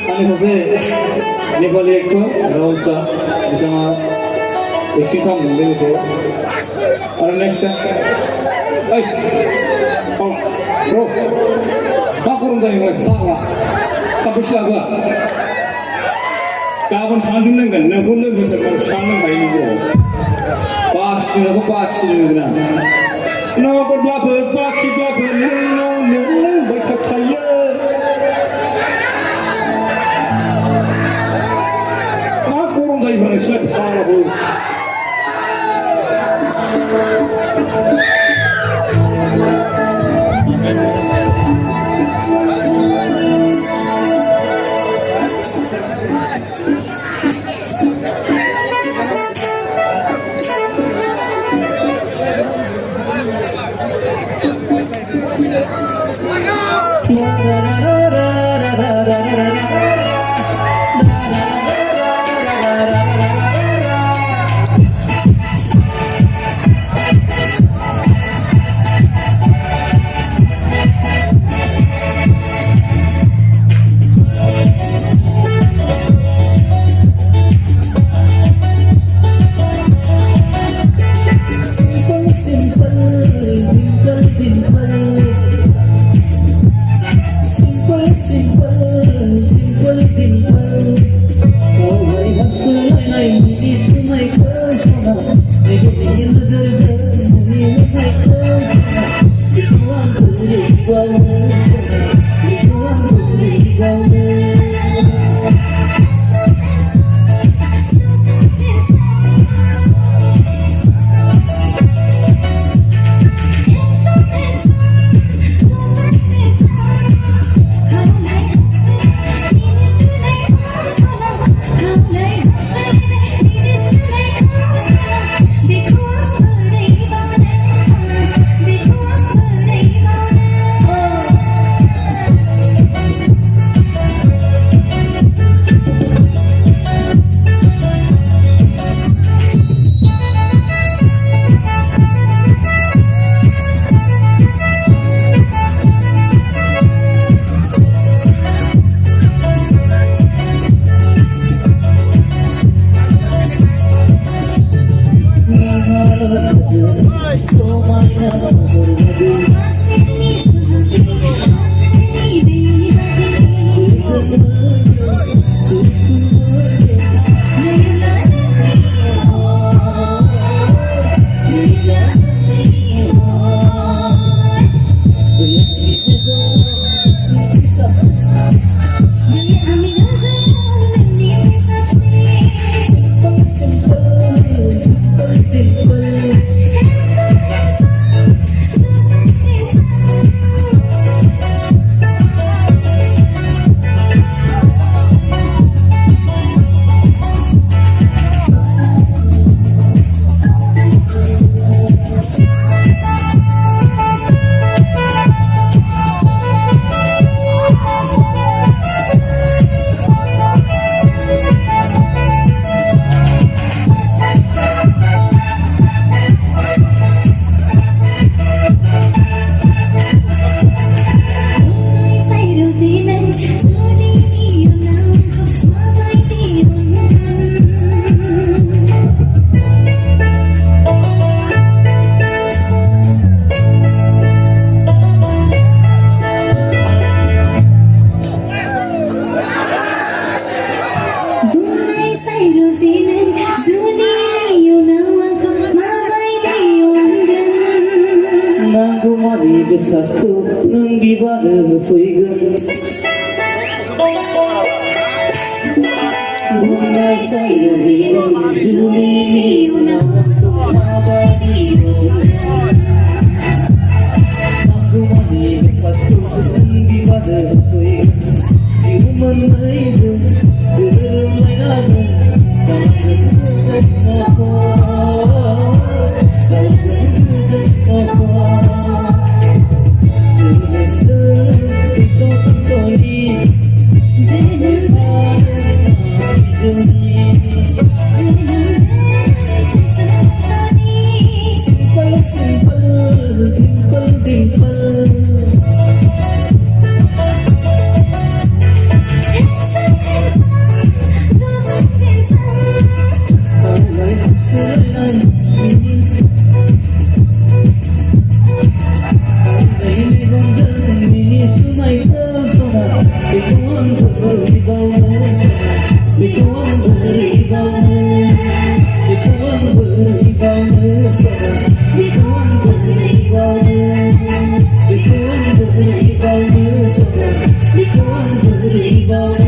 अनि सासे नेपाली एक्टर राहुल शाह बिथाङा एक्टिं खालामदों बे मेथाइआव आरो नेक्स्ट ओइ ब्र' मा गरम जायोमोन फाग्ला साबैसे लाबोआ गाबोन सानजों लोंगोन नोंखौ लोगोफोरखौ सां लोंबाय ब्र' बाखिनोखौ बाखिनो लोंगोन आं नगदब्लाबो बाखिब्लाबो नोंनावनो लोंबाय थाखायो मा गरम जायोब्ला नोंसोरलाय फाग्लाबो बेसादखौ नों बिबानो होफैगोन बुंनाय जायो जे नों जुलिनि उनाव आंखौ माबायदि नांगौमानि बेसादखौ नों बिबानो होफैगोन जिउ मोननैजों गोरोबलायनानै Simple. rebound